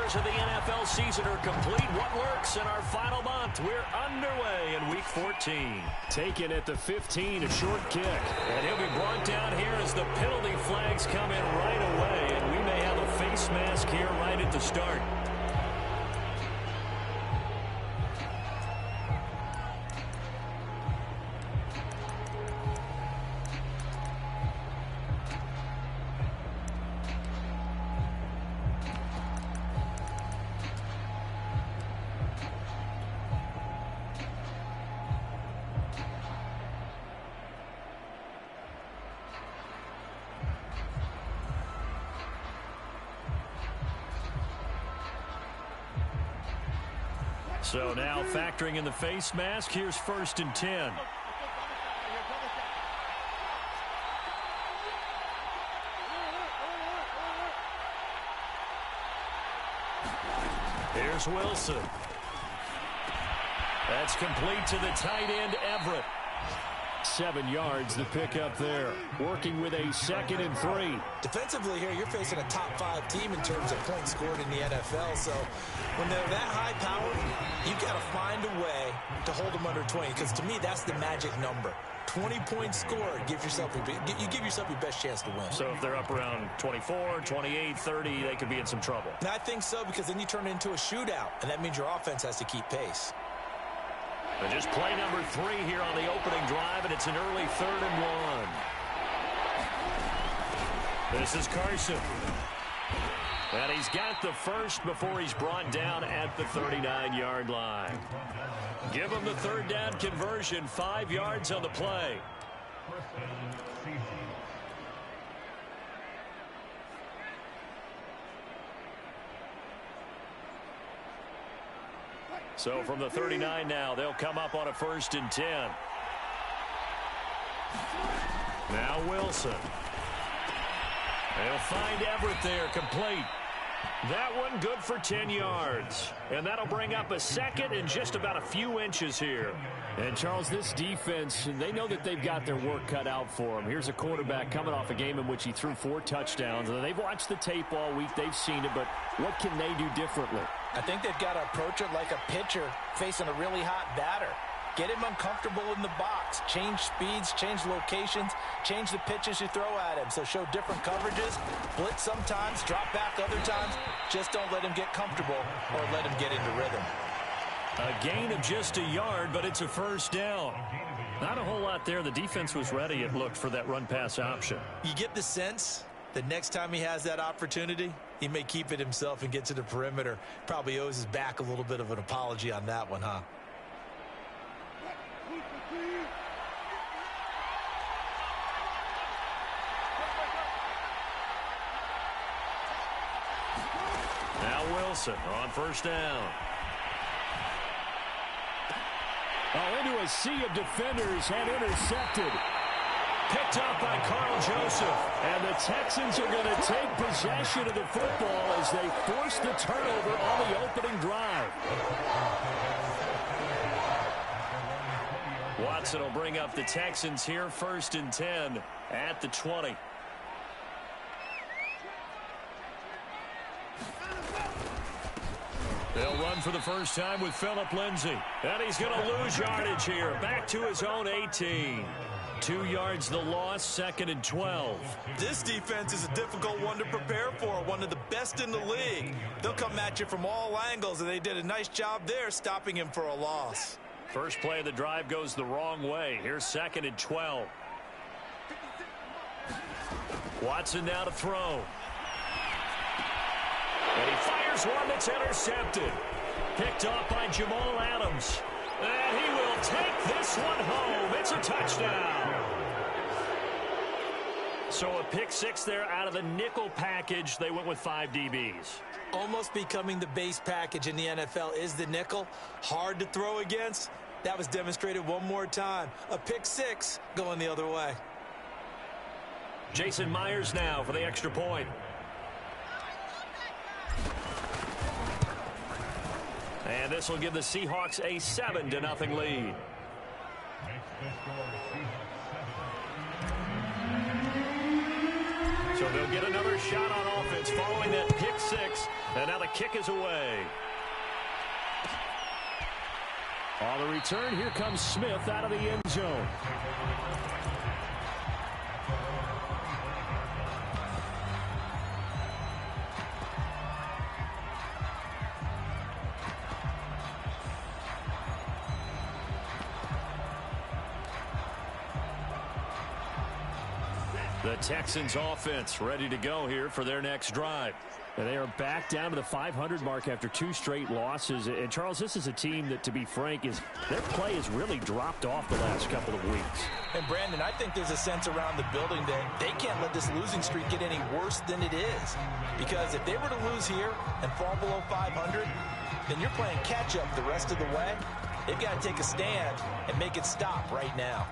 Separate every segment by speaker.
Speaker 1: quarters of the NFL season are complete. What works in our final month? We're underway in Week 14. Taken at the 15, a short kick. And he'll be brought down here as the penalty flags come in right away. And we may have a face mask here right at the start. So now factoring in the face mask, here's 1st and 10. Here's Wilson. That's complete to the tight end, Everett. 7 yards the pick up there. Working with a 2nd and 3.
Speaker 2: Defensively here, you're facing a top 5 team in terms of points scored in the NFL. So when they're that high powered, you got to find a way to hold them under 20. Because to me, that's the magic number. 20 points scored, you give yourself your best chance to win.
Speaker 1: So if they're up around 24, 28, 30, they could be in some trouble.
Speaker 2: And I think so, because then you turn it into a shootout, and that means your offense has to keep pace.
Speaker 1: And just play number 3 here on the opening drive, and it's an early 3rd and 1. This is Carson. And he's got the first before he's brought down at the 39-yard line. Give him the 3rd down conversion, 5 yards on the play. So from the 39 now, they'll come up on a 1st and 10. Now Wilson. They'll find Everett there, complete. That one good for 10 yards. And that'll bring up a 2nd and just about a few inches here.
Speaker 3: And, Charles, this defense, they know that they've got their work cut out for them. Here's a quarterback coming off a game in which he threw 4 touchdowns. And they've watched the tape all week. They've seen it. But what can they do differently?
Speaker 2: I think they've got to approach it like a pitcher facing a really hot batter. Get him uncomfortable in the box. Change speeds, change locations, change the pitches you throw at him. So show different coverages, blitz sometimes, drop back other times. Just don't let him get comfortable or let him get into rhythm.
Speaker 1: A gain of just a yard, but it's a 1st down. Not a whole lot there. The defense was ready, it looked, for that run-pass option.
Speaker 2: You get the sense that next time he has that opportunity, he may keep it himself and get to the perimeter. Probably owes his back a little bit of an apology on that one, huh? Now Wilson on 1st down.
Speaker 3: Oh, into a sea of defenders and intercepted.
Speaker 1: Picked up by Carl Joseph.
Speaker 3: And the Texans are going to take possession of the football as they force the turnover on the opening drive.
Speaker 1: Watson will bring up the Texans here, 1st and 10 at the 20. They'll run for the first time with Phillip Lindsay. And he's going to lose yardage here. Back to his own 18. 2 yards the loss, 2nd and 12.
Speaker 2: This defense is a difficult one to prepare for, one of the best in the league. They'll come at you from all angles, and they did a nice job there stopping him for a loss.
Speaker 1: First play of the drive goes the wrong way. Here's 2nd and 12. Watson now to throw. And he fires one that's intercepted. Picked off by Jamal Adams. And he will take this one home. It's a touchdown. So a pick 6 there out of the nickel package. They went with 5 DBs.
Speaker 2: Almost becoming the base package in the NFL is the nickel. Hard to throw against. That was demonstrated one more time. A pick 6 going the other way.
Speaker 1: Jason Myers now for the extra point. And this will give the Seahawks a 7-0 lead. So they'll get another shot on offense following that pick six. And now the kick is away.
Speaker 3: On the return, here comes Smith out of the end zone.
Speaker 1: The Texans offense ready to go here for their next drive.
Speaker 3: And they are back down to the 500 mark after 2 straight losses. And, Charles, this is a team that, to be frank, their play has really dropped off the last couple of weeks.
Speaker 2: And, Brandon, I think there's a sense around the building that they can't let this losing streak get any worse than it is. Because if they were to lose here and fall below 500, then you're playing catch-up the rest of the way. They've got to take a stand and make it stop right now.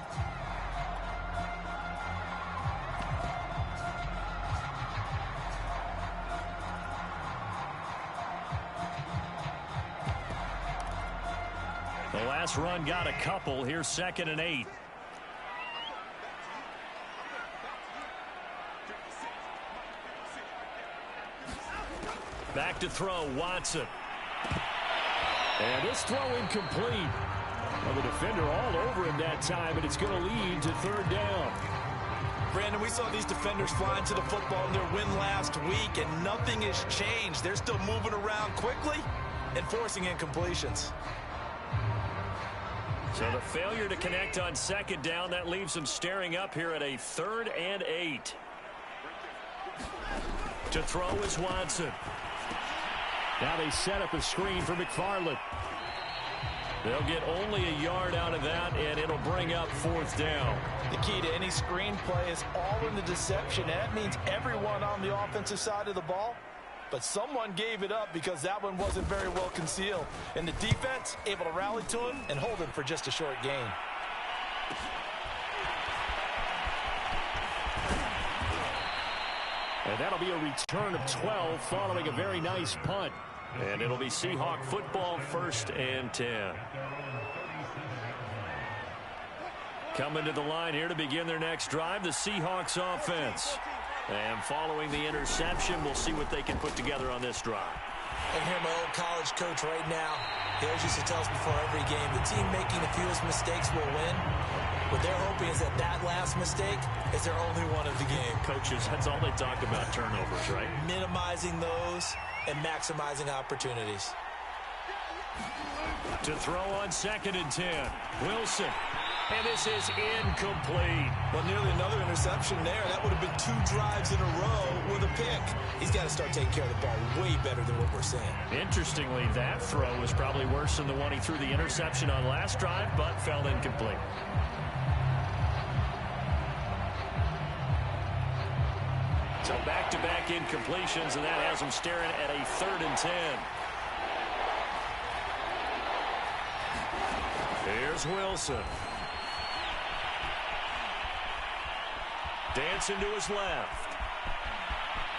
Speaker 1: The last run got a couple. Here's 2nd and 8. Back to throw, Watson.
Speaker 3: And this throw incomplete. Well, the defender all over him that time, and it's going to lead to 3rd down.
Speaker 2: Brandon, we saw these defenders flying to the football in their win last week, and nothing has changed. They're still moving around quickly and forcing incompletions.
Speaker 1: So the failure to connect on 2nd down, that leaves them staring up here at a 3rd and 8. To throw is Watson.
Speaker 3: Now they set up a screen for McFarland.
Speaker 1: They'll get only a yard out of that, and it'll bring up 4th down.
Speaker 2: The key to any screen play is all in the deception. That means everyone on the offensive side of the ball. But someone gave it up because that one wasn't very well concealed. And the defense able to rally to him and hold him for just a short gain.
Speaker 3: And that'll be a return of 12 following a very nice punt.
Speaker 1: And it'll be Seahawk football, 1st and 10. Coming to the line here to begin their next drive, the Seahawks offense. And following the interception, we'll see what they can put together on this drive.
Speaker 2: I can hear my old college coach right now. He always used to tell us before every game, the team making the fewest mistakes will win. What they're hoping is that that last mistake is their only one of the game.
Speaker 1: Coaches, that's all they talk about, turnovers, right?
Speaker 2: Minimizing those and maximizing opportunities.
Speaker 1: To throw on 2nd and 10. Wilson. And this is incomplete.
Speaker 2: Well, nearly another interception there. That would have been 2 drives in a row with a pick. He's got to start taking care of the ball way better than what we're seeing.
Speaker 1: Interestingly, that throw was probably worse than the one he threw the interception on last drive, but fell incomplete. So back-to-back incompletions, and that has them staring at a 3rd and 10. Here's Wilson. Dancing to his left.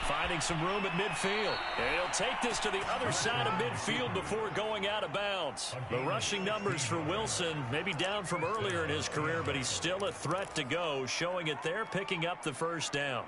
Speaker 1: Finding some room at midfield. And he'll take this to the other side of midfield before going out of bounds. The rushing numbers for Wilson maybe down from earlier in his career, but he's still a threat to go, showing it there, picking up the 1st down.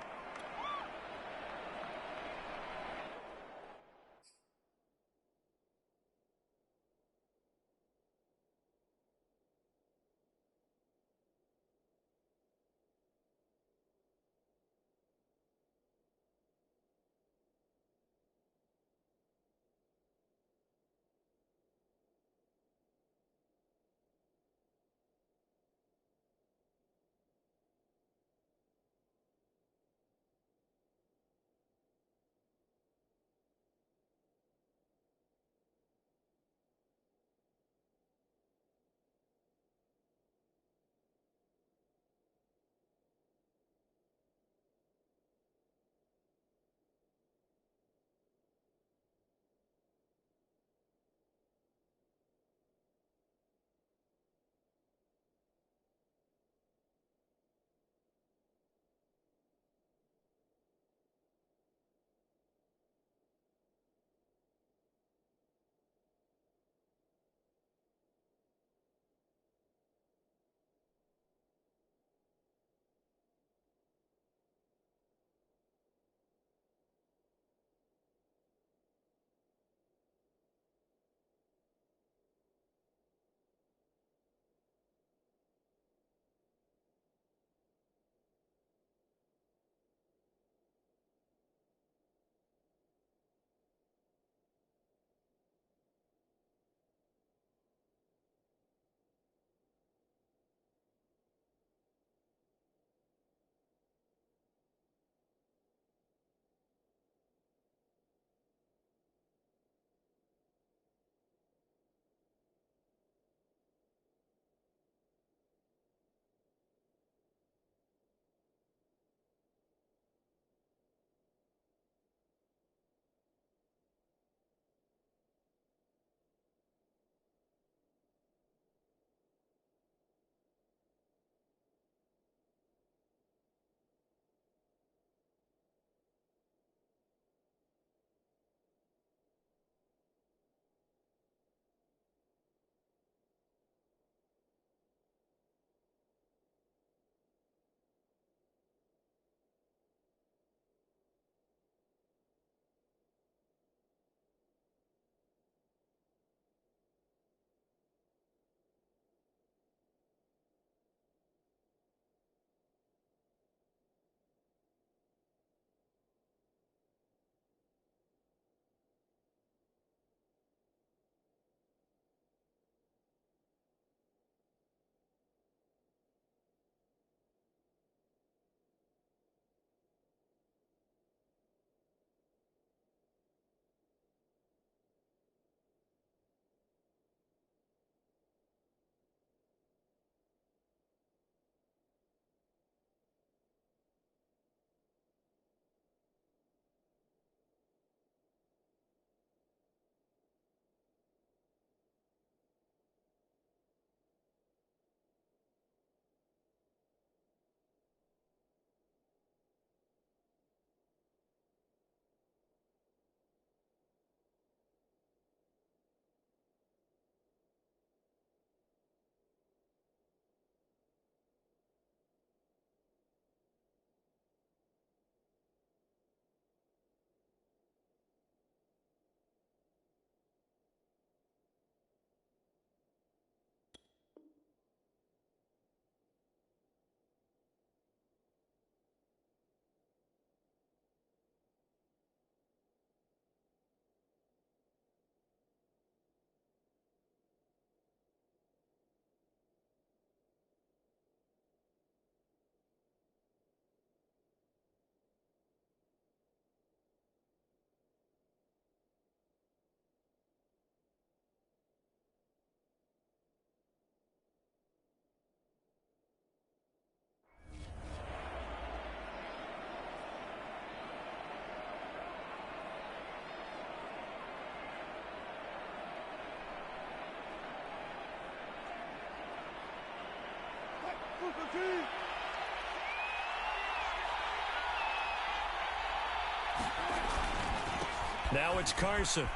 Speaker 1: Now it's Carson.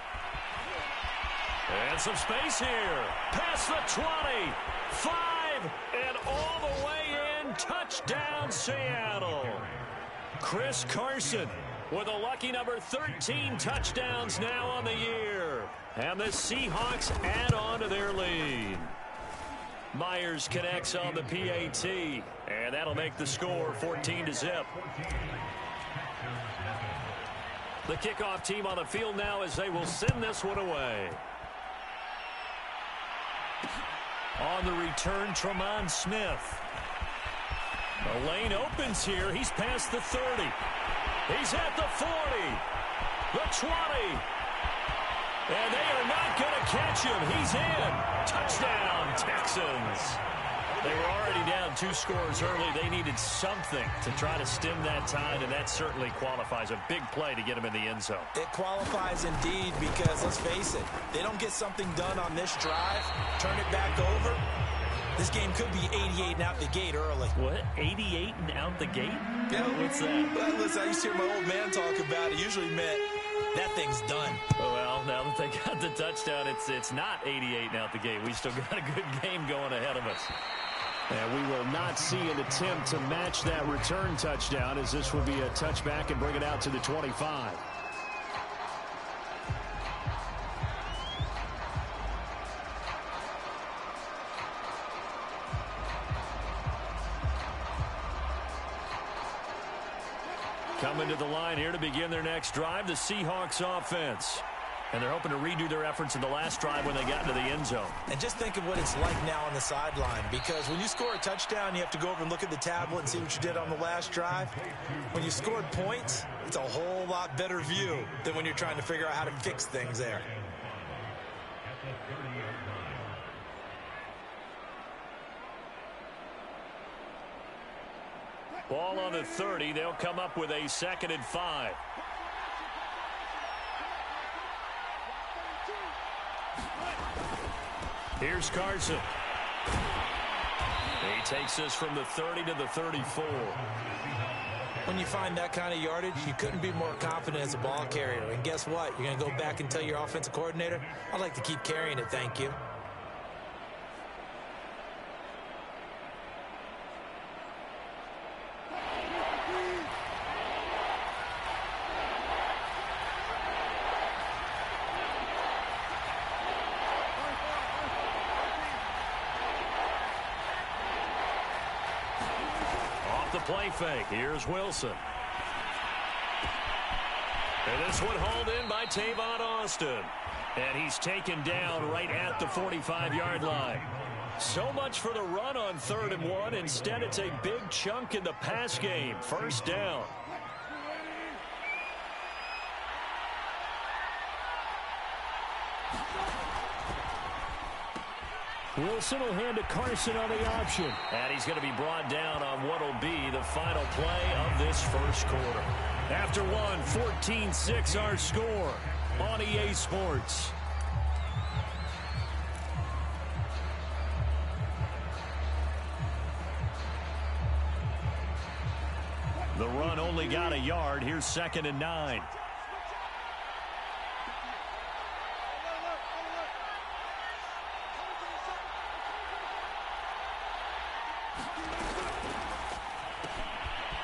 Speaker 1: And some space here. Past the 20. 5. And all the way in. Touchdown, Seattle. Chris Carson with a lucky number 13 touchdowns now on the year. And the Seahawks add on to their lead. Myers connects on the PAT. And that'll make the score 14-0. The kickoff team on the field now as they will send this one away. On the return, Tremont Smith. The lane opens here. He's past the 30. He's at the 40. The 20. And they are not going to catch him. He's in. Touchdown, Texans. They were already down 2 scores early. They needed something to try to stem that tide, and that certainly qualifies. A big play to get him in the end zone.
Speaker 2: It qualifies indeed because, let's face it, they don't get something done on this drive, turn it back over. This game could be 88 and out the gate early.
Speaker 3: What? 88 and out the gate?
Speaker 2: Yeah.
Speaker 3: What's that?
Speaker 2: Well, listen, I used to hear my old man talk about it. Usually meant that thing's done.
Speaker 3: Well, now that they got the touchdown, it's not 88 and out the gate. We still got a good game going ahead of us.
Speaker 1: And we will not see an attempt to match that return touchdown, as this will be a touchback and bring it out to the 25. Coming to the line here to begin their next drive, the Seahawks offense. And they're hoping to redo their efforts in the last drive when they got into the end zone.
Speaker 2: And just think of what it's like now on the sideline, because when you score a touchdown, you have to go over and look at the tablet and see what you did on the last drive. When you scored points, it's a whole lot better view than when you're trying to figure out how to fix things there.
Speaker 1: Ball on the 30. They'll come up with a 2nd and 5. Here's Carson. He takes this from the 30 to the 34.
Speaker 2: When you find that kind of yardage, you couldn't be more confident as a ball carrier. And guess what? You're going to go back and tell your offensive coordinator, I'd like to keep carrying it, thank you.
Speaker 1: Play fake. Here's Wilson. And this one hauled in by Tavon Austin. And he's taken down right at the 45-yard line. So much for the run on 3rd and 1. Instead, it's a big chunk in the pass game. 1st down. Wilson will hand to Carson on the option. And he's going to be brought down on what will be the final play of this first quarter. After one, 14-6 our score on EA Sports. The run only got a yard. Here's 2nd and 9.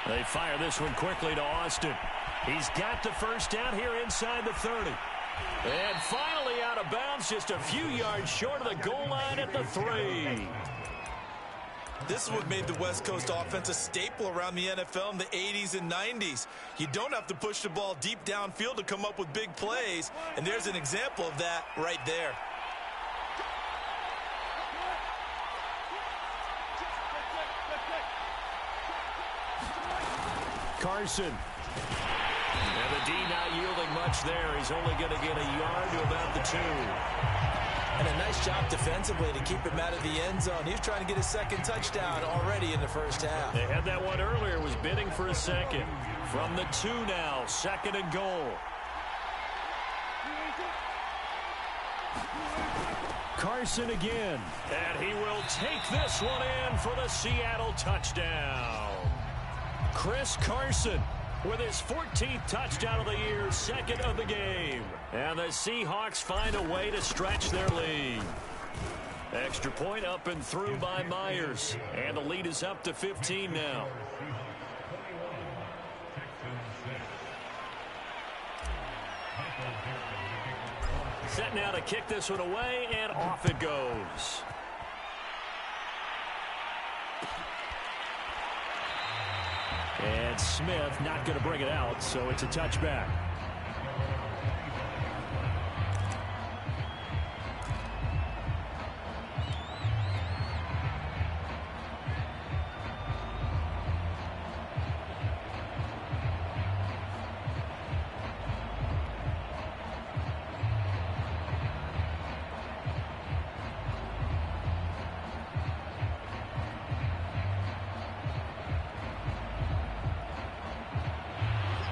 Speaker 1: They fire this one quickly to Austin. He's got the 1st down here inside the 30. And finally out of bounds, just a few yards short of the goal line at the 3.
Speaker 2: This is what made the West Coast offense a staple around the NFL in the 80s and 90s. You don't have to push the ball deep downfield to come up with big plays, and there's an example of that right there.
Speaker 1: Carson. And the D not yielding much there. He's only going to get a yard to about the 2.
Speaker 2: And a nice job defensively to keep him out of the end zone. He was trying to get his 2nd touchdown already in the 1st half.
Speaker 1: They had that one earlier, was bidding for a 2nd. From the 2 now, 2nd and goal.
Speaker 3: Carson again. And he will take this one in for the Seattle touchdown. Chris Carson with his 14th touchdown of the year, second of the game. And the Seahawks find a way to stretch their lead. Extra point up and through by Myers. And the lead is up to 15 now. Set now to kick this one away, and off it goes. And Smith not going to bring it out, so it's a touchback.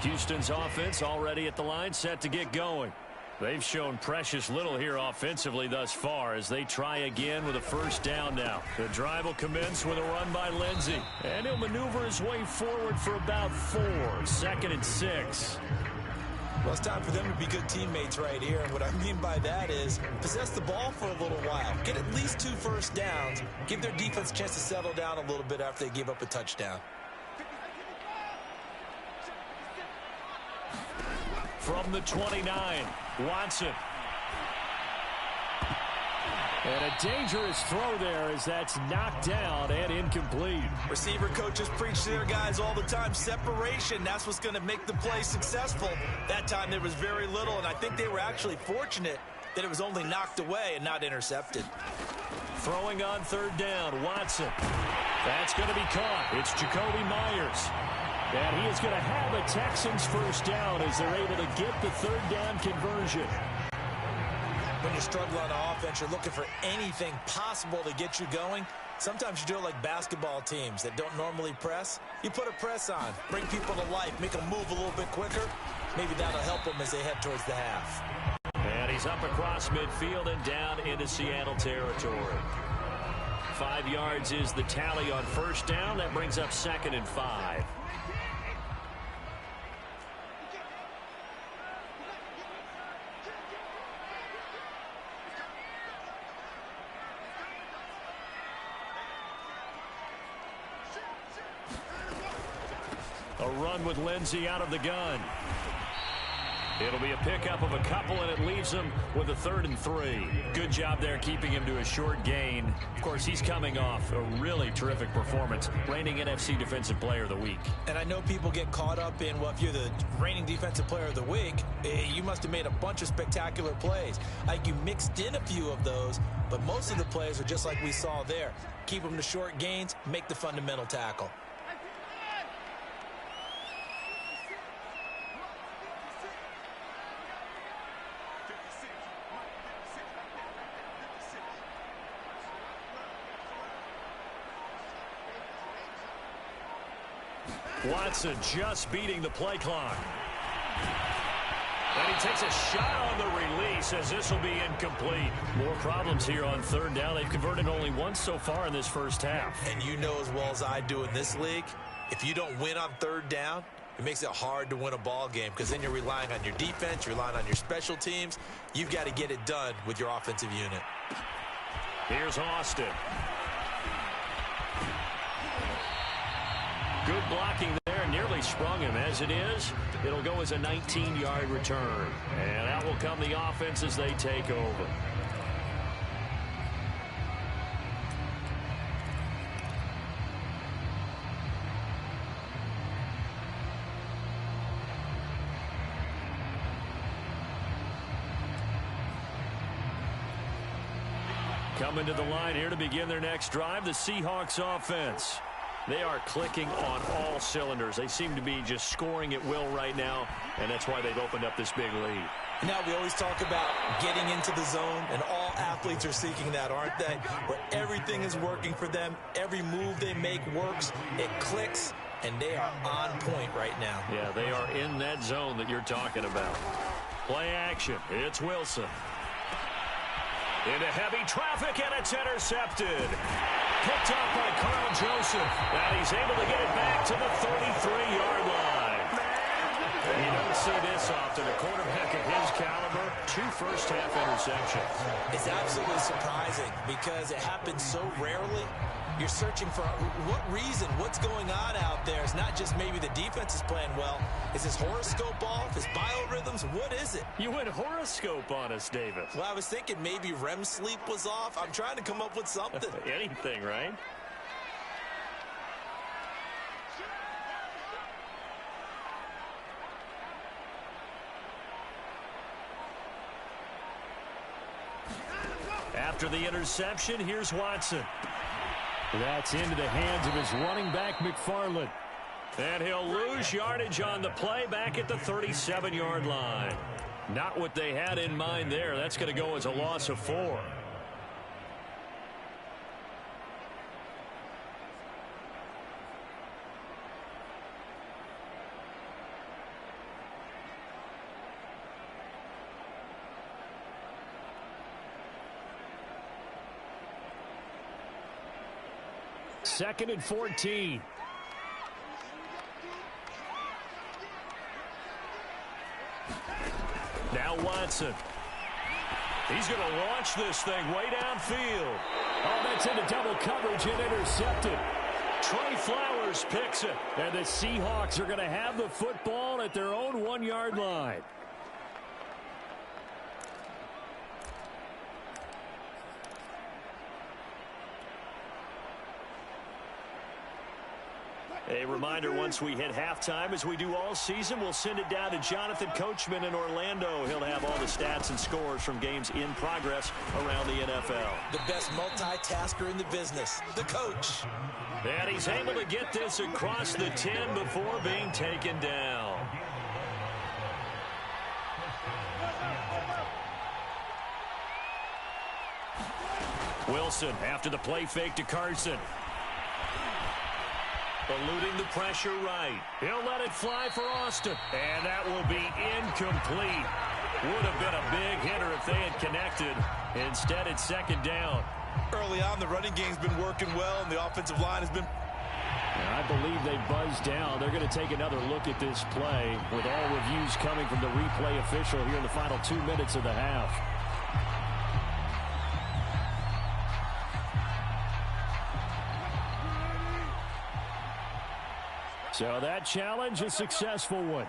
Speaker 3: Houston's offense already at the line, set to get going. They've shown precious little here offensively thus far as they try again with a first down now. The drive will commence with a run by Lindsey. And he'll maneuver his way forward for about 4. 2nd and 6.
Speaker 2: Well, it's time for them to be good teammates right here. And what I mean by that is possess the ball for a little while. Get at least 2 first downs. Give their defense a chance to settle down a little bit after they give up a touchdown.
Speaker 3: From the 29, Watson. And a dangerous throw there as that's knocked down and incomplete.
Speaker 2: Receiver coaches preach to their guys all the time. Separation, that's what's going to make the play successful. That time there was very little, and I think they were actually fortunate that it was only knocked away and not intercepted.
Speaker 3: Throwing on 3rd down, Watson. That's going to be caught. It's Jacoby Myers. And he is going to have a Texans first down as they're able to get the 3rd down conversion.
Speaker 2: When you struggle on offense, you're looking for anything possible to get you going. Sometimes you do it like basketball teams that don't normally press. You put a press on, bring people to life, make them move a little bit quicker. Maybe that'll help them as they head towards the half.
Speaker 3: And he's up across midfield and down into Seattle territory. 5 yards is the tally on first down. That brings up 2nd and 5. A run with Lindsey out of the gun. It'll be a pickup of a couple, and it leaves him with a 3rd and 3. Good job there keeping him to a short gain. Of course, he's coming off a really terrific performance, reigning NFC Defensive Player of the Week.
Speaker 2: And I know people get caught up in, well, if you're the reigning Defensive Player of the Week, you must have made a bunch of spectacular plays. Like you mixed in a few of those, but most of the plays are just like we saw there. Keep them to short gains, make the fundamental tackle.
Speaker 3: Watson just beating the play clock. And he takes a shot on the release as this will be incomplete. More problems here on 3rd down. They've converted only once so far in this first half.
Speaker 2: And you know as well as I do in this league, if you don't win on 3rd down, it makes it hard to win a ball game because then you're relying on your defense, you're relying on your special teams. You've got to get it done with your offensive unit.
Speaker 3: Here's Austin. Good blocking there, nearly sprung him. As it is, it'll go as a 19-yard return. And out will come the offense as they take over. Coming to the line here to begin their next drive, the Seahawks offense. They are clicking on all cylinders. They seem to be just scoring at will right now, and that's why they've opened up this big lead.
Speaker 2: Now, we always talk about getting into the zone, and all athletes are seeking that, aren't they? Where everything is working for them. Every move they make works. It clicks, and they are on point right now.
Speaker 3: Yeah, they are in that zone that you're talking about. Play action. It's Wilson.
Speaker 1: Into heavy traffic, and it's intercepted. Picked up by Carl Joseph. And he's able to get it back to the 33-yard line. You don't see this often. A quarterback of his caliber, 2 first-half interceptions.
Speaker 2: It's absolutely surprising because it happens so rarely. You're searching for what reason, what's going on out there. It's not just maybe the defense is playing well. Is his horoscope off? His biorhythms? What is it?
Speaker 1: You went horoscope on us, Davis.
Speaker 2: Well, I was thinking maybe REM sleep was off. I'm trying to come up with something.
Speaker 1: Anything, right? After the interception, here's Watson. That's into the hands of his running back, McFarland. And he'll lose yardage on the play back at the 37-yard line. Not what they had in mind there. That's going to go as a loss of 4. Second and 14. Now Watson. He's going to launch this thing way downfield. Oh, that's into double coverage and intercepted. Trey Flowers picks it. And the Seahawks are going to have the football at their own 1-yard line. A reminder, once we hit halftime, as we do all season, we'll send it down to Jonathan Coachman in Orlando. He'll have all the stats and scores from games in progress around the NFL.
Speaker 2: The best multitasker in the business, the coach.
Speaker 1: And he's able to get this across the 10 before being taken down. Wilson after the play fake to Carson. Eluding the pressure right. He'll let it fly for Austin. And that will be incomplete. Would have been a big hitter if they had connected. Instead, it's second down.
Speaker 2: Early on, the running game's been working well, and the offensive line has been...
Speaker 1: I believe they buzzed down. They're going to take another look at this play with all reviews coming from the replay official here in the final 2 minutes of the half. So that challenge, a successful one.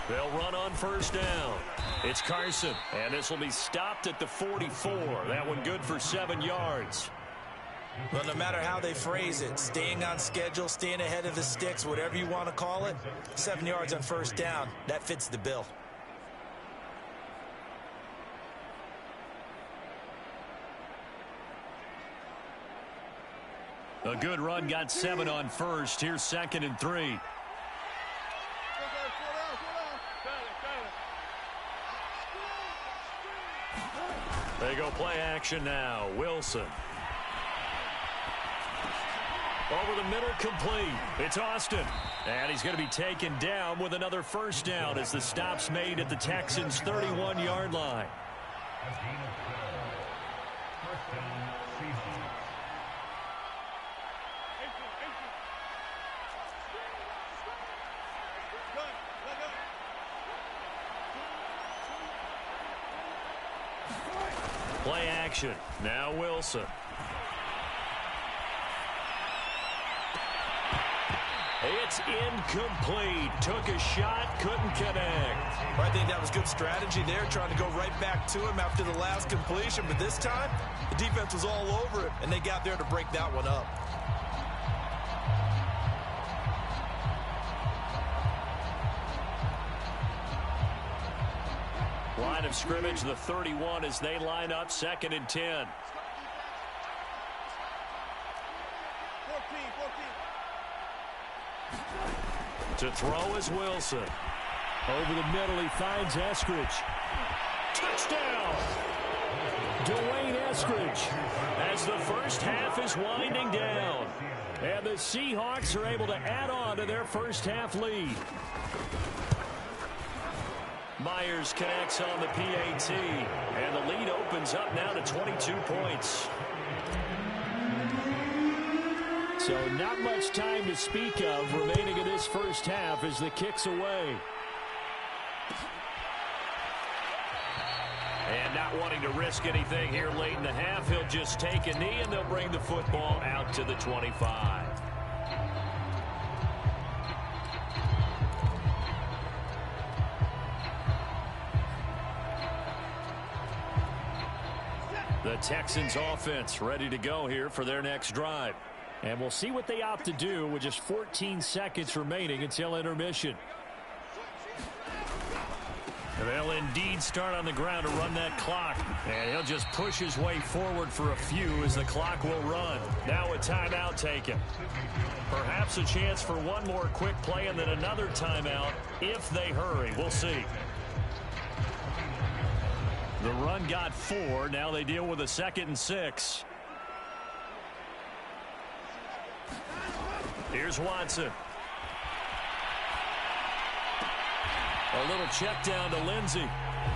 Speaker 1: They'll run on first down. It's Carson, and this will be stopped at the 44. That one good for 7 yards.
Speaker 2: Well, no matter how they phrase it, staying on schedule, staying ahead of the sticks, whatever you want to call it, 7 yards on first down, that fits the bill.
Speaker 1: A good run got 7 on first. Here's second and 3. They go play action now. Wilson. Over the middle, complete. It's Austin. And he's going to be taken down with another first down as the stop's made at the Texans' 31-yard line. Play action. Now Wilson. It's incomplete. Took a shot, couldn't connect.
Speaker 2: I think that was good strategy there, trying to go right back to him after the last completion. But this time, the defense was all over it, and they got there to break that one up.
Speaker 1: Line of scrimmage, the 31 as they line up, second and 10. To throw is Wilson. Over the middle, he finds Eskridge. Touchdown! Dwayne Eskridge as the first half is winding down. And the Seahawks are able to add on to their first half lead. Myers connects on the PAT, and the lead opens up now to 22 points. So not much time to speak of remaining in this first half as the kick's away. And not wanting to risk anything here late in the half, he'll just take a knee, and they'll bring the football out to the 25. The Texans offense ready to go here for their next drive. And we'll see what they opt to do with just 14 seconds remaining until intermission. They'll indeed start on the ground to run that clock. And he'll just push his way forward for a few as the clock will run. Now a timeout taken. Perhaps a chance for one more quick play and then another timeout if they hurry. We'll see. The run got 4. Now they deal with a 2nd and 6. Here's Watson. A little check down to Lindsey.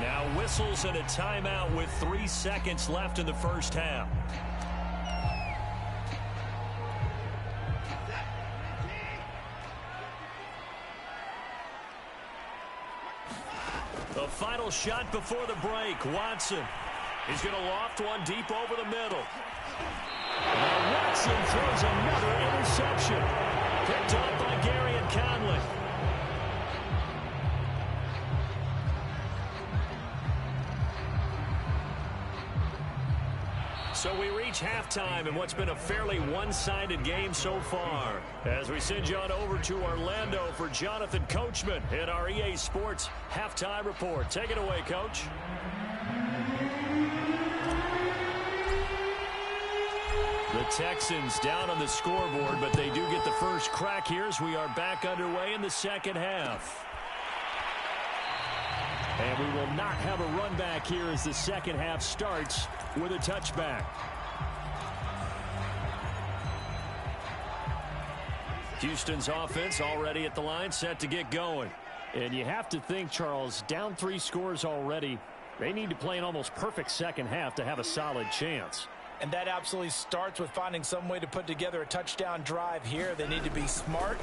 Speaker 1: Now whistles and a timeout with 3 seconds left in the first half. The final shot before the break. Watson. He's going to loft one deep over the middle. Now Watson throws another interception. Picked up by Gary and Conley. So we reach halftime in what's been a fairly one-sided game so far. As we send you on over to Orlando for Jonathan Coachman in our EA Sports Halftime Report. Take it away, Coach. The Texans down on the scoreboard, but they do get the first crack here as we are back underway in the second half. And we will not have a run back here as the second half starts with a touchback. Houston's offense already at the line, set to get going. And you have to think, Charles, down 3 scores already. They need to play an almost perfect second half to have a solid chance.
Speaker 2: And that absolutely starts with finding some way to put together a touchdown drive here. They need to be smart,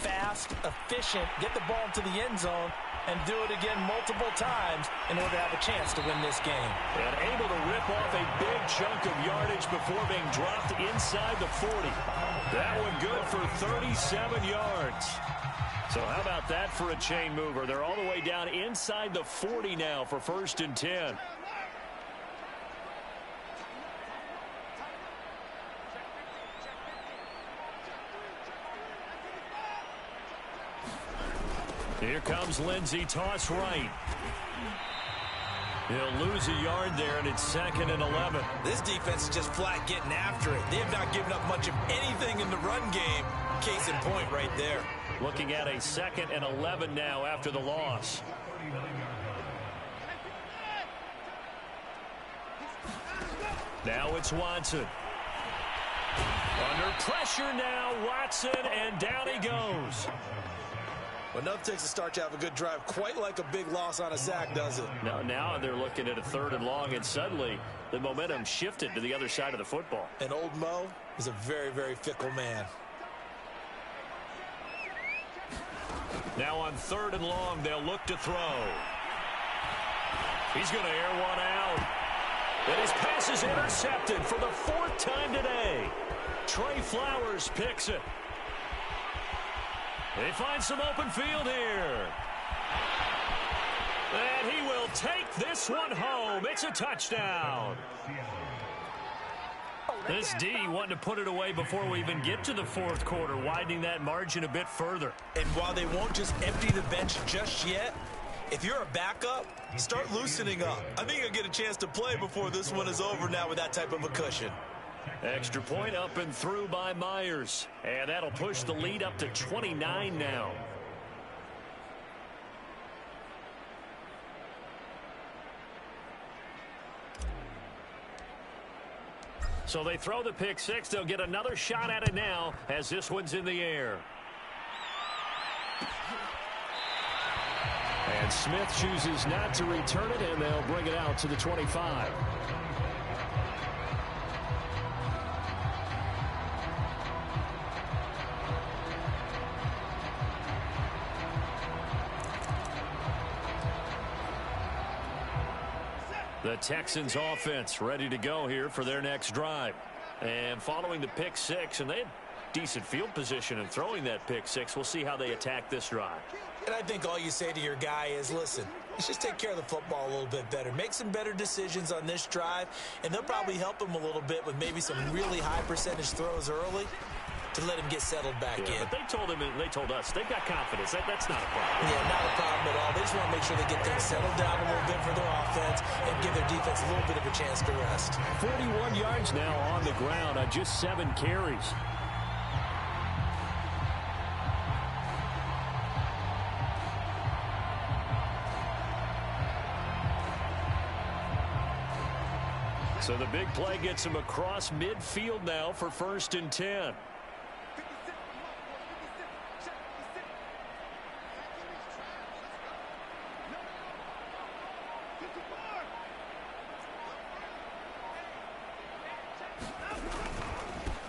Speaker 2: fast, efficient, get the ball into the end zone, and do it again multiple times in order to have a chance to win this game.
Speaker 1: And able to rip off a big chunk of yardage before being dropped inside the 40. That one good for 37 yards. So how about that for a chain mover? They're all the way down inside the 40 now for 1st and 10. Here comes Lindsey, toss right. He'll lose a yard there, and it's 2nd and 11.
Speaker 2: This defense is just flat getting after it. They have not given up much of anything in the run game. Case in point right there.
Speaker 1: Looking at a 2nd and 11 now after the loss. Now it's Watson. Under pressure now, Watson, and down he goes.
Speaker 2: Enough takes to start to have a good drive, quite like a big loss on a sack, does it?
Speaker 1: Now they're looking at a 3rd and long, and suddenly the momentum shifted to the other side of the football.
Speaker 2: And old Mo is a very, very fickle man.
Speaker 1: Now on 3rd and long, they'll look to throw. He's going to air one out. And his pass is intercepted for the 4th time today. Trey Flowers picks it. They find some open field here. And he will take this one home. It's a touchdown. This D wanting to put it away before we even get to the 4th quarter, widening that margin a bit further.
Speaker 2: And while they won't just empty the bench just yet, if you're a backup, start loosening up. I think you'll get a chance to play before this one is over now with that type of a cushion.
Speaker 1: Extra point up and through by Myers. And that'll push the lead up to 29 now. So they throw the pick 6. They'll get another shot at it now as this one's in the air. And Smith chooses not to return it, and they'll bring it out to the 25. The Texans offense ready to go here for their next drive. And following the pick six, and they had decent field position in throwing that pick six. We'll see how they attack this drive.
Speaker 2: And I think all you say to your guy is, listen, let's just take care of the football a little bit better. Make some better decisions on this drive, and they'll probably help him a little bit with maybe some really high percentage throws early to let him get settled back in.
Speaker 1: But they told him, and they told us, they've got confidence. That's not a problem.
Speaker 2: Yeah, not a problem at all. They just want to make sure they get things settled down a little bit for their offense and give their defense a little bit of a chance to rest.
Speaker 1: 41 yards now on the ground on just 7 carries. So the big play gets him across midfield now for 1st and 10.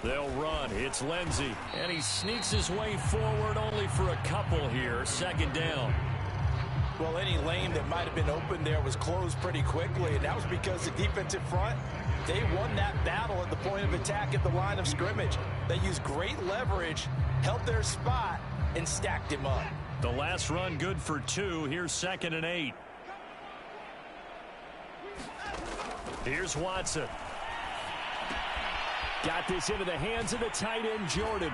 Speaker 1: They'll run. It's Lindsey. And he sneaks his way forward only for a couple here. 2nd down.
Speaker 2: Well, any lane that might have been open there was closed pretty quickly, and that was because the defensive front, they won that battle at the point of attack at the line of scrimmage. They used great leverage, held their spot, and stacked him up.
Speaker 1: The last run good for 2. Here's 2nd and 8. Here's Watson. Got this into the hands of the tight end, Jordan.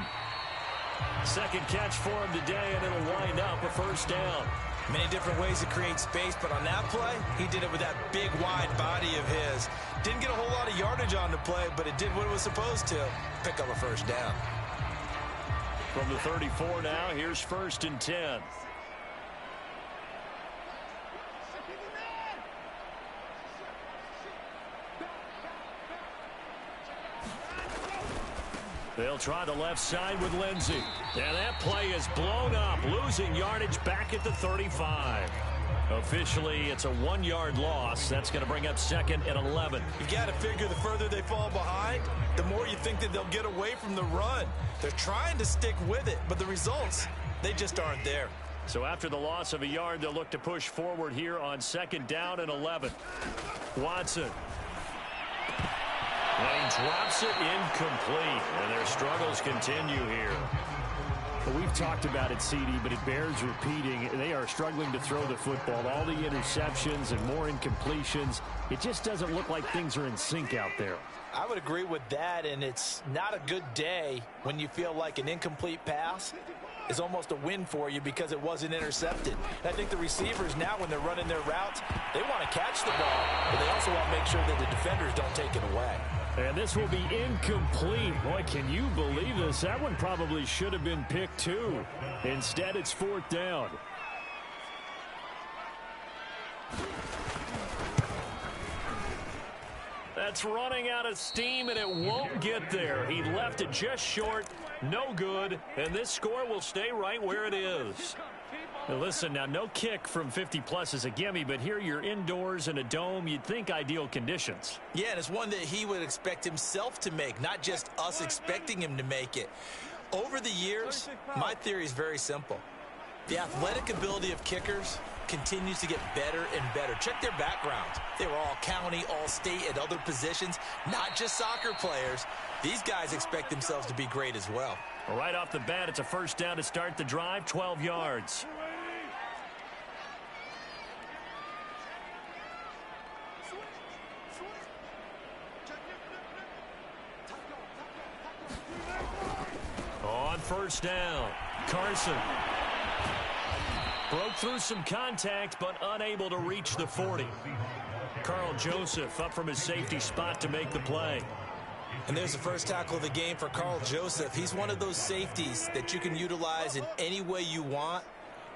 Speaker 1: 2nd catch for him today, and it'll wind up a 1st down.
Speaker 2: Many different ways to create space, but on that play, he did it with that big, wide body of his. Didn't get a whole lot of yardage on the play, but it did what it was supposed to. Pick up a 1st down.
Speaker 1: From the 34 now, here's 1st and 10. They'll try the left side with Lindsey. And that play is blown up, losing yardage back at the 35. Officially, it's a 1-yard loss. That's going to bring up 2nd and 11.
Speaker 2: You got to figure the further they fall behind, the more you think that they'll get away from the run. They're trying to stick with it, but the results, they just aren't there.
Speaker 1: So after the loss of a yard, they'll look to push forward here on 2nd down and 11. Watson. And he drops it incomplete, and their struggles continue here.
Speaker 3: Well, we've talked about it, CD, but it bears repeating. They are struggling to throw the football. All the interceptions and more incompletions. It just doesn't look like things are in sync out there.
Speaker 2: I would agree with that, and it's not a good day when you feel like an incomplete pass is almost a win for you because it wasn't intercepted. And I think the receivers now, when they're running their routes, they want to catch the ball, but they also want to make sure that the defenders don't take it away.
Speaker 3: And this will be incomplete. Boy, can you believe this? That one probably should have been picked too. Instead, it's 4th down.
Speaker 1: That's running out of steam, and it won't get there. He left it just short, no good, and this score will stay right where it is. Now listen, now no kick from 50-plus is a gimme, but here you're indoors in a dome. You'd think ideal conditions.
Speaker 2: Yeah, and it's one that he would expect himself to make, not just us expecting him to make it. Over the years, my theory is very simple. The athletic ability of kickers continues to get better and better. Check their backgrounds. They were all county, all state, at other positions, not just soccer players. These guys expect themselves to be great as well.
Speaker 1: Right off the bat, it's a 1st down to start the drive, 12 yards. On 1st down, Carson broke through some contact, but unable to reach the 40. Carl Joseph up from his safety spot to make the play.
Speaker 2: And there's the first tackle of the game for Carl Joseph. He's one of those safeties that you can utilize in any way you want.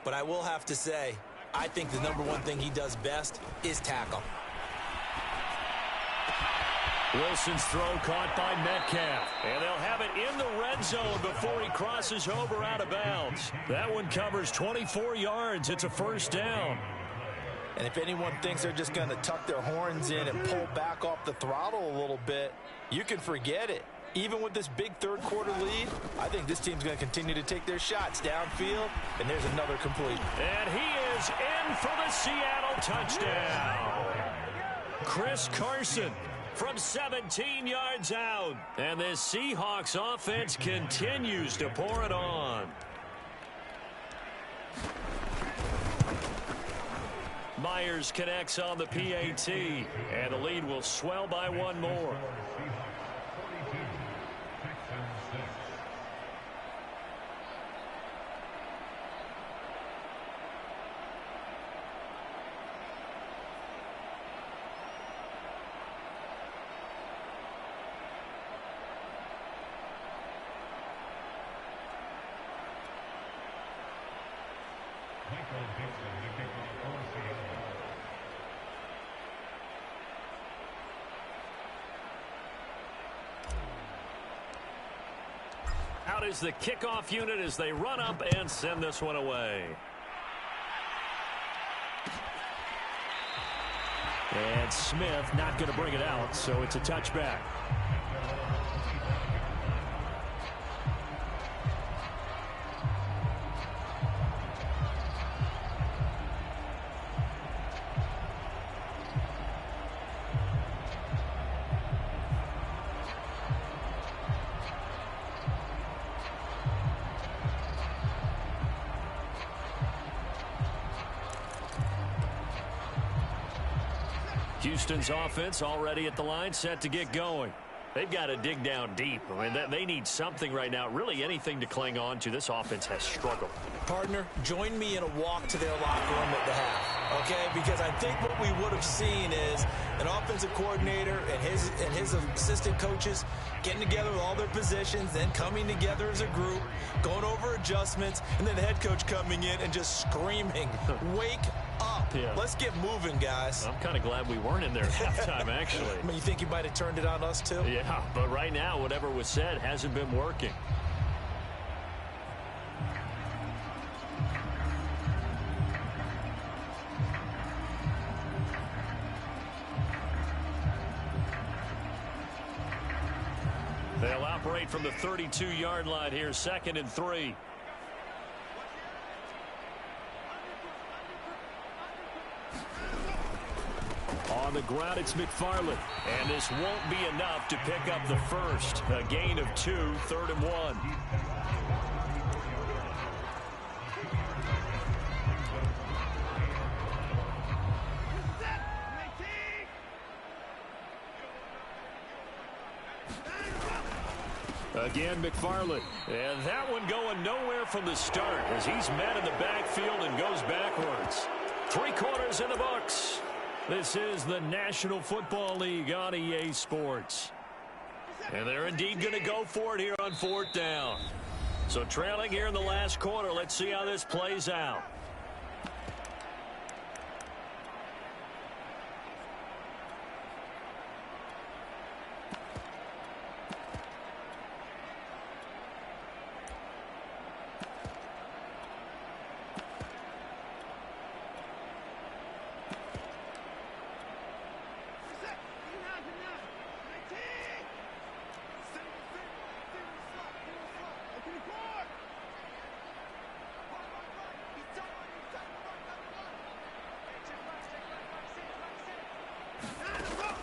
Speaker 2: But I will have to say, I think the #1 thing he does best is tackle.
Speaker 1: Wilson's throw caught by Metcalf. And they'll have it in the red zone before he crosses over out of bounds. That one covers 24 yards. It's a 1st down.
Speaker 2: And if anyone thinks they're just going to tuck their horns in and pull back off the throttle a little bit, you can forget it. Even with this big third-quarter lead, I think this team's going to continue to take their shots downfield, and there's another complete.
Speaker 1: And he is in for the Seattle touchdown. Chris Carson from 17 yards out. And this Seahawks offense continues to pour it on. Myers connects on the PAT, and the lead will swell by one more. Out is the kickoff unit as they run up and send this one away. And Smith not going to bring it out, so it's a touchback. Houston's offense already at the line, set to get going. They've got to dig down deep. I mean, they need something right now, really anything to cling on to. This offense has struggled.
Speaker 2: Partner, join me in a walk to their locker room at the half, okay? Because I think what we would have seen is an offensive coordinator and his assistant coaches getting together with all their positions, then coming together as a group, going over adjustments, and then the head coach coming in and just screaming, wake up. Yeah. Let's get moving, guys.
Speaker 1: I'm kind of glad we weren't in there at halftime, actually.
Speaker 2: I mean, you think you might have turned it on us, too?
Speaker 1: Yeah, but right now, whatever was said hasn't been working. They'll operate from the 32-yard line here, 2nd and 3. On the ground, it's McFarland. And this won't be enough to pick up the first. A gain of 2, 3rd and 1. Again, McFarland. And that one going nowhere from the start as he's met in the backfield and goes backwards. 3 quarters in the books. This is the National Football League on EA Sports. And they're indeed going to go for it here on 4th down. So trailing here in the last quarter. Let's see how this plays out.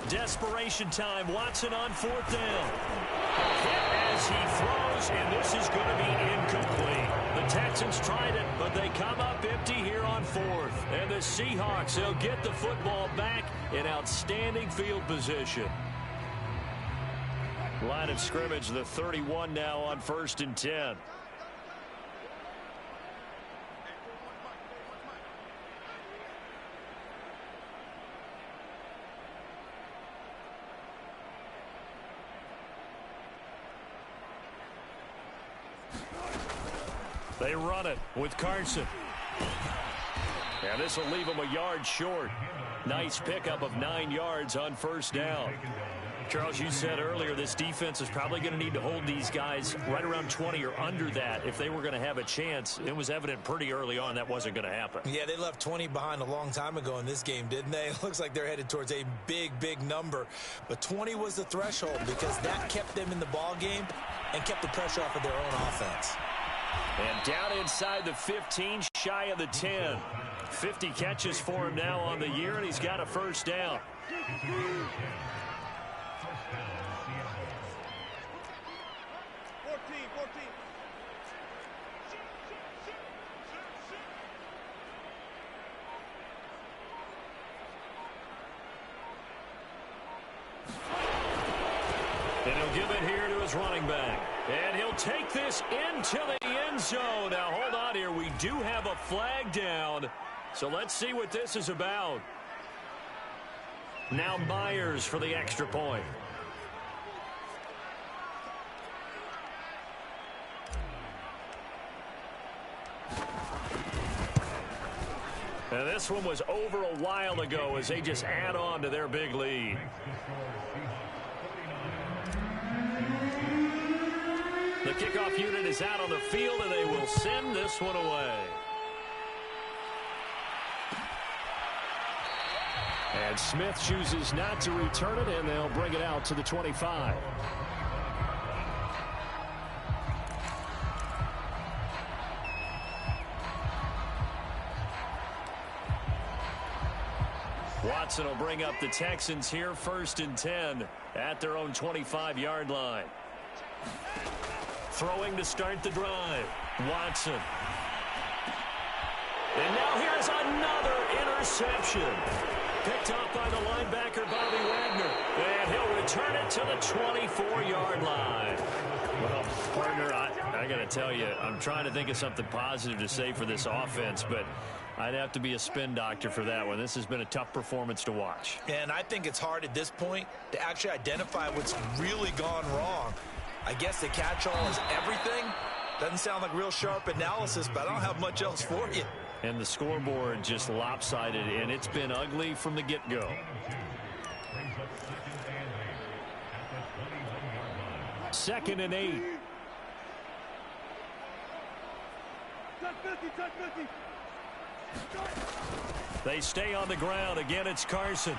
Speaker 1: Desperation time. Watson on 4th down. Hit as he throws, and this is going to be incomplete. The Texans tried it, but they come up empty here on 4th. And the Seahawks, they'll get the football back in outstanding field position. Line of scrimmage, the 31 now on 1st and 10. They run it with Carson. And this will leave him a yard short. Nice pickup of 9 yards on 1st down. Charles, you said earlier this defense is probably going to need to hold these guys right around 20 or under that if they were going to have a chance. It was evident pretty early on that wasn't going to happen.
Speaker 2: Yeah, they left 20 behind a long time ago in this game, didn't they? It looks like they're headed towards a big number. But 20 was the threshold because that kept them in the ball game and kept the pressure off of their own offense.
Speaker 1: And down inside the 15, shy of the 10. 50 catches for him now on the year, and he's got a first down. And he'll give it here to his running back. And he'll take this into the end zone. Now, hold on here. We do have a flag down. So let's see what this is about. Now Myers for the extra point. And this one was over a while ago as they just add on to their big lead. The kickoff unit is out on the field, and they will send this one away. And Smith chooses not to return it, and they'll bring it out to the 25. Watson will bring up the Texans here, 1st and 10 at their own 25-yard line. Throwing to start the drive. Watson. And now here's another interception. Picked off by the linebacker, Bobby Wagner. And he'll return it to the 24-yard line. Well, partner, I got to tell you, I'm trying to think of something positive to say for this offense, but I'd have to be a spin doctor for that one. This has been a tough performance to watch.
Speaker 2: And I think it's hard at this point to actually identify what's really gone wrong. I guess the catch-all is everything. Doesn't sound like real sharp analysis, but I don't have much else for you.
Speaker 1: And the scoreboard just lopsided, and it's been ugly from the get-go. Second and 8. They stay on the ground. Again, it's Carson.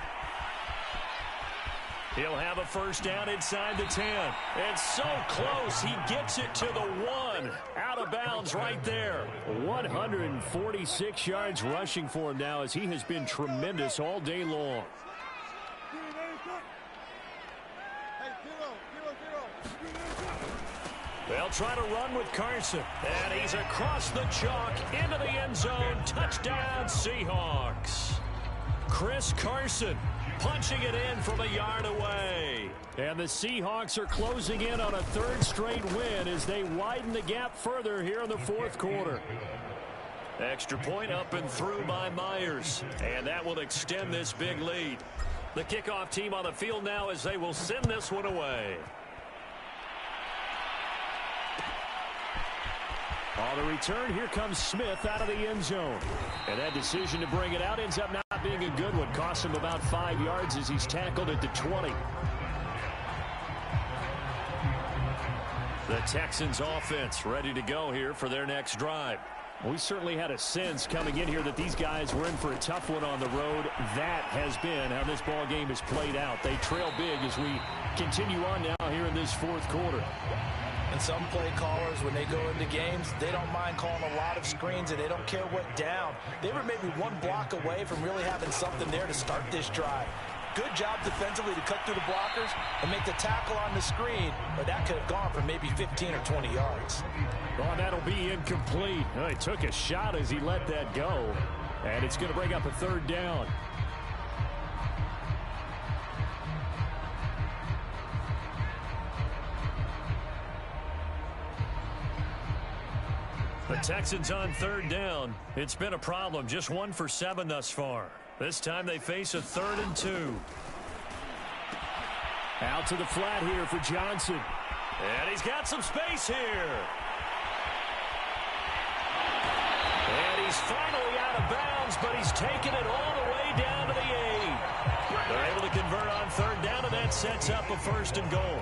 Speaker 1: He'll have a first down inside the 10. It's so close. He gets it to the 1. Out of bounds right there. 146 yards rushing for him now as he has been tremendous all day long. They'll try to run with Carson. And he's across the chalk into the end zone. Touchdown, Seahawks. Chris Carson punching it in from a yard away. And the Seahawks are closing in on a 3rd straight win as they widen the gap further here in the 4th quarter. Extra point up and through by Myers. And that will extend this big lead. The kickoff team on the field now as they will send this one away. On the return, here comes Smith out of the end zone. And that decision to bring it out ends up not being a good one. Costs him about 5 yards as he's tackled at the 20. The Texans offense ready to go here for their next drive. We certainly had a sense coming in here that these guys were in for a tough one on the road. That has been how this ball game has played out. They trail big as we continue on now here in this 4th quarter.
Speaker 2: And some play callers, when they go into games, they don't mind calling a lot of screens, and they don't care what down. They were maybe one block away from really having something there to start this drive. Good job defensively to cut through the blockers and make the tackle on the screen, but that could have gone for maybe 15 or 20 yards.
Speaker 1: Well, that'll be incomplete. Well, he took a shot as he let that go, and it's going to bring up a 3rd down. The Texans on 3rd down. It's been a problem. Just 1 for 7 thus far. This time they face a 3rd and 2. Out to the flat here for Johnson. And he's got some space here. And He's finally out of bounds, but he's taken it all the way down to the 8. They're able to convert on third down, and that sets up a 1st and goal.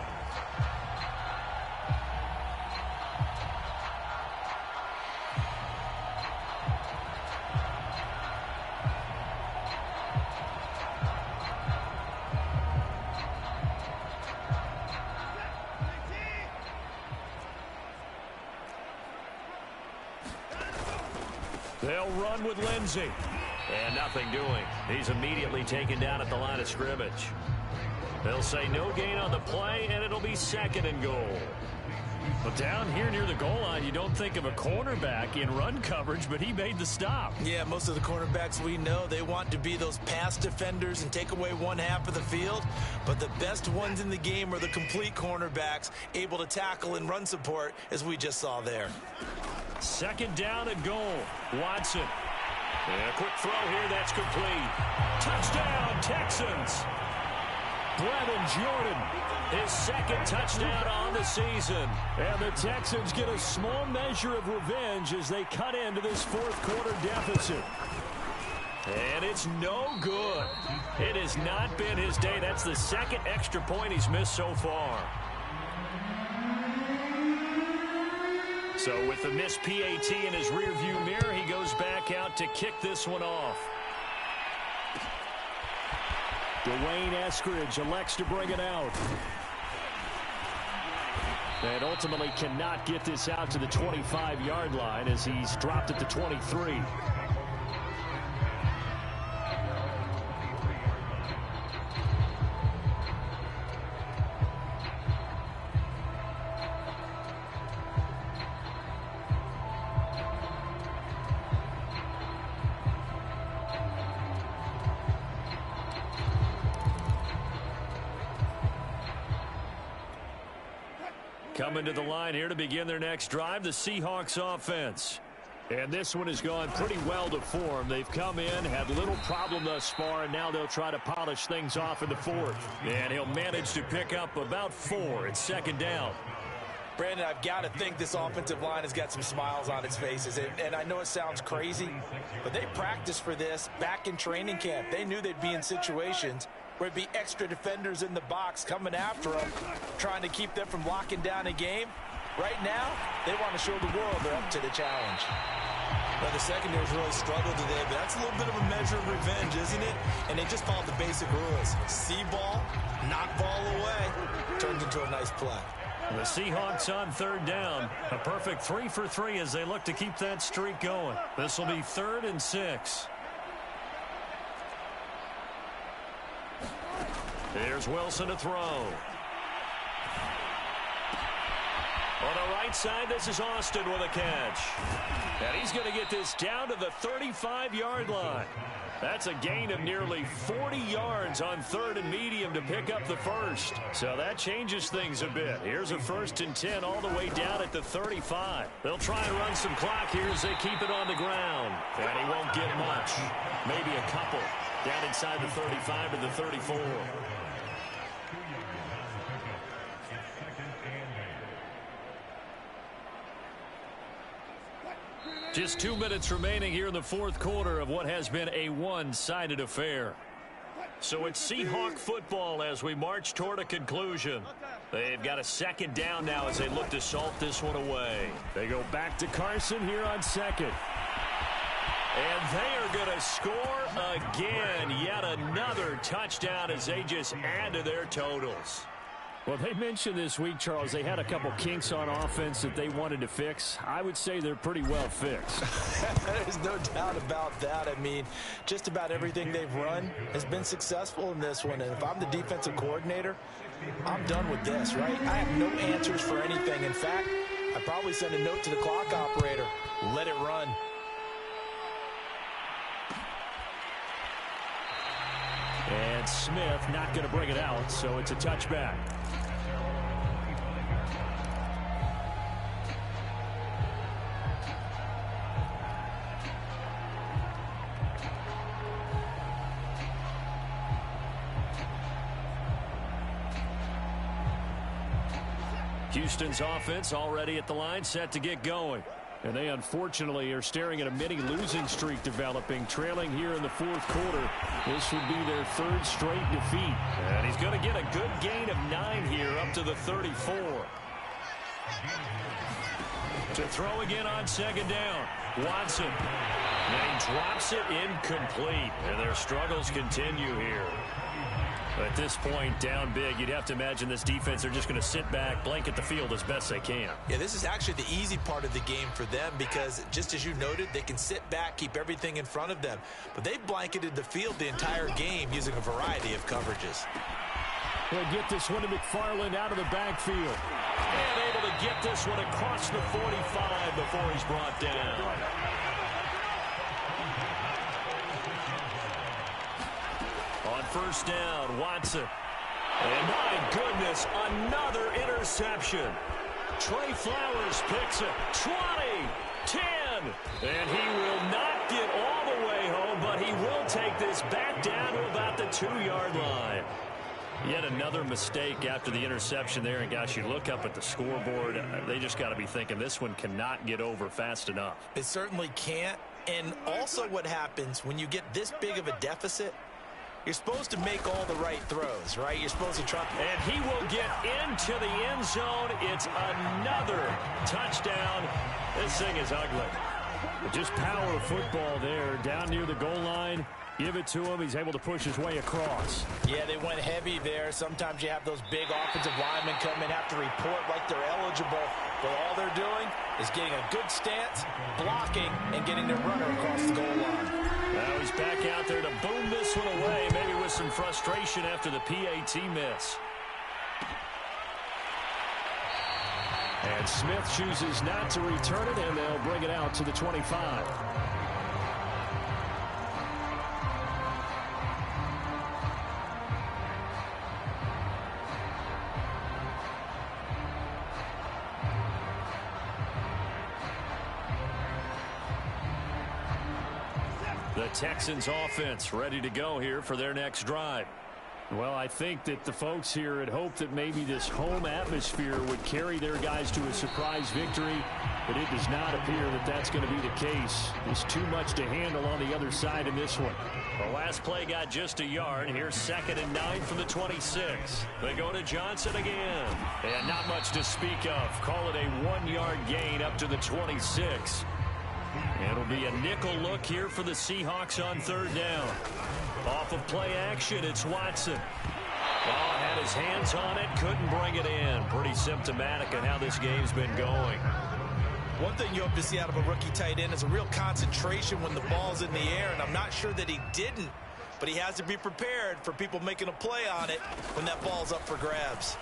Speaker 1: They'll run with Lindsey. And nothing doing. He's immediately taken down at the line of scrimmage. They'll say no gain on the play, and it'll be 2nd and goal. But down here near the goal line, you don't think of a cornerback in run coverage, but he made the stop.
Speaker 2: Yeah, most of the cornerbacks we know, they want to be those pass defenders and take away one half of the field. But the best ones in the game are the complete cornerbacks, able to tackle and run support, as we just saw there.
Speaker 1: 2nd down and goal. Watson. And a quick throw here, that's complete. Touchdown, Texans. Brevin Jordan, his 2nd touchdown on the season. And the Texans get a small measure of revenge as they cut into this 4th quarter deficit. And it's no good. It has not been his day. That's the 2nd extra point he's missed so far. So with the missed PAT in his rearview mirror, he goes back out to kick this one off. Dwayne Eskridge elects to bring it out. And ultimately cannot get this out to the 25-yard line as he's dropped at the 23. Coming to the line here to begin their next drive, the Seahawks offense. And this one has gone pretty well to form. They've come in, had little problem thus far, and now they'll try to polish things off in the 4th. And he'll manage to pick up about 4. It's 2nd down.
Speaker 2: Brandon, I've got to think this offensive line has got some smiles on its faces. And I know it sounds crazy, but they practiced for this back in training camp. They knew they'd be in situations where there'd be extra defenders in the box coming after them, trying to keep them from locking down a game. Right now, they want to show the world they're up to the challenge.
Speaker 4: Well, the secondary's really struggled today, but that's a little bit of a measure of revenge, isn't it? And they just followed the basic rules. See ball, knock ball away.
Speaker 2: Turned into a nice play.
Speaker 1: The Seahawks on 3rd down. A perfect 3 for 3 as they look to keep that streak going. This will be 3rd and 6. Here's Wilson to throw. On the right side, this is Austin with a catch. And he's going to get this down to the 35-yard line. That's a gain of nearly 40 yards on 3rd and medium to pick up the 1st. So that changes things a bit. Here's a 1st and 10 all the way down at the 35. They'll try and run some clock here as they keep it on the ground. And he won't get much. Maybe a couple. Down inside the 35 to the 34. Just 2 minutes remaining here in the 4th quarter of what has been a one-sided affair. So it's Seahawk football as we march toward a conclusion. They've got a 2nd down now as they look to salt this one away. They go back to Carson here on 2nd. And they are going to score again. Yet another touchdown as they just add to their totals. Well, they mentioned this week, Charles, they had a couple kinks on offense that they wanted to fix. I would say they're pretty well fixed.
Speaker 2: There's no doubt about that. I mean, just about everything they've run has been successful in this one. And if I'm the defensive coordinator, I'm done with this, right? I have no answers for anything. In fact, I probably send a note to the clock operator. Let it run.
Speaker 1: And Smith not going to bring it out, so it's a touchback. Houston's offense already at the line, set to get going. And they unfortunately are staring at a mini losing streak developing, trailing here in the fourth quarter. This would be their third straight defeat.
Speaker 3: And he's going to get a good gain of 9 here up to the 34. To throw again on second down. Watson. And he drops it incomplete. And their struggles continue here. At this point, down big, you'd have to imagine this defense are just going to sit back, blanket the field as best they can.
Speaker 2: Yeah, this is actually the easy part of the game for them because, just as you noted, they can sit back, keep everything in front of them. But they've blanketed the field the entire game using a variety of coverages.
Speaker 1: They'll get this one to McFarland out of the backfield.
Speaker 3: And able to get this one across the 45 before he's brought down. On first down, Watson. And my goodness, another interception. Trey Flowers picks it. 20, 10. And he will not get all the way home, but he will take this back down to about the 2-yard line. Yet another mistake after the interception there. And, gosh, you look up at the scoreboard. They just got to be thinking this one cannot get over fast enough.
Speaker 2: It certainly can't. And also what happens when you get this big of a deficit, you're supposed to make all the right throws, right? You're supposed to try.
Speaker 3: And he will get into the end zone. It's another touchdown. This thing is ugly.
Speaker 1: Just power of football there. Down near the goal line. Give it to him. He's able to push his way across.
Speaker 2: Yeah, they went heavy there. Sometimes you have those big offensive linemen come in, have to report like they're eligible. But all they're doing is getting a good stance, blocking, and getting their runner across the goal line.
Speaker 3: Now he's back out there to boom this one away, maybe with some frustration after the PAT miss.
Speaker 1: And Smith chooses not to return it, and they'll bring it out to the 25.
Speaker 3: The Texans offense ready to go here for their next drive.
Speaker 1: Well, I think that the folks here had hoped that maybe this home atmosphere would carry their guys to a surprise victory, but it does not appear that that's going to be the case. There's too much to handle on the other side in this one.
Speaker 3: The last play got just a yard. Here's 2nd and 9 from the 26. They go to Johnson again. And not much to speak of. Call it a 1-yard gain up to the 26. It'll be a nickel look here for the Seahawks on 3rd down. Off of play action, it's Watson. Oh, had his hands on it, couldn't bring it in. Pretty symptomatic of how this game's been going.
Speaker 2: One thing you hope to see out of a rookie tight end is a real concentration when the ball's in the air, and I'm not sure that he didn't, but he has to be prepared for people making a play on it when that ball's up for grabs.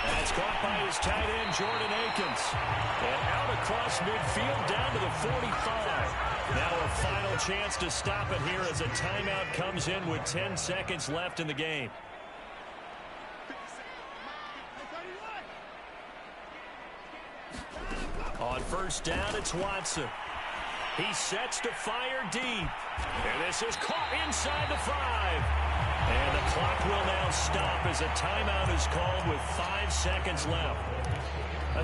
Speaker 3: And it's caught by his tight end, Jordan Akins. And out across midfield down to the 45. Now a final chance to stop it here as a timeout comes in with 10 seconds left in the game. On first down, it's Watson. He sets to fire deep. And this is caught inside the 5. And the clock will now stop as a timeout is called with 5 seconds left.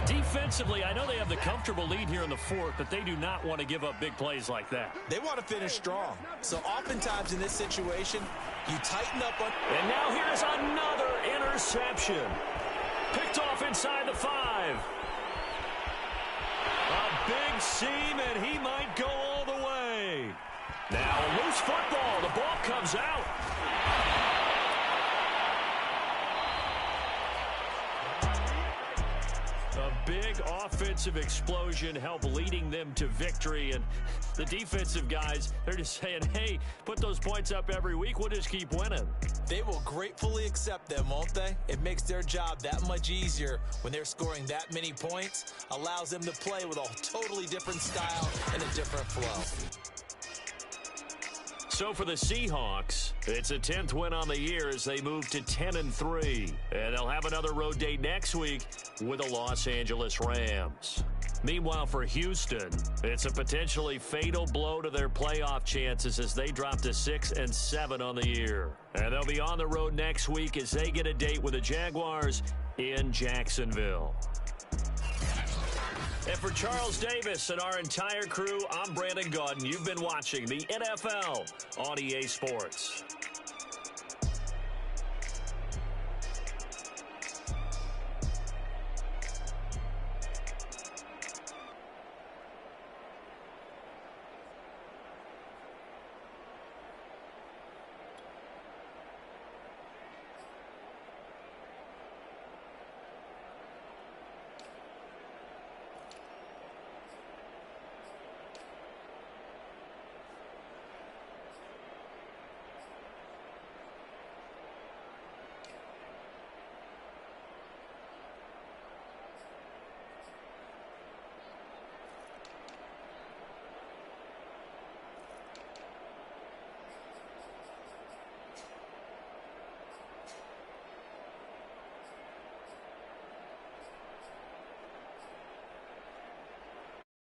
Speaker 3: Defensively, I know they have the comfortable lead here in the 4th, but they do not want to give up big plays like that.
Speaker 2: They want to finish strong. So oftentimes in this situation, you tighten up on.
Speaker 3: And now here's another interception. Picked off inside the 5. A big seam, and he might go all the way. Now a loose football. The ball comes out. A big offensive explosion helped leading them to victory. And the defensive guys, they're just saying, hey, put those points up every week. We'll just keep winning.
Speaker 2: They will gratefully accept them, won't they? It makes their job that much easier when they're scoring that many points. Allows them to play with a totally different style and a different flow.
Speaker 3: So for the Seahawks, it's a 10th win on the year as they move to 10-3. And they'll have another road date next week with the Los Angeles Rams. Meanwhile, for Houston, it's a potentially fatal blow to their playoff chances as they drop to 6-7 on the year. And they'll be on the road next week as they get a date with the Jaguars in Jacksonville.
Speaker 1: And for Charles Davis and our entire crew, I'm Brandon Gaudin. You've been watching the NFL on EA Sports.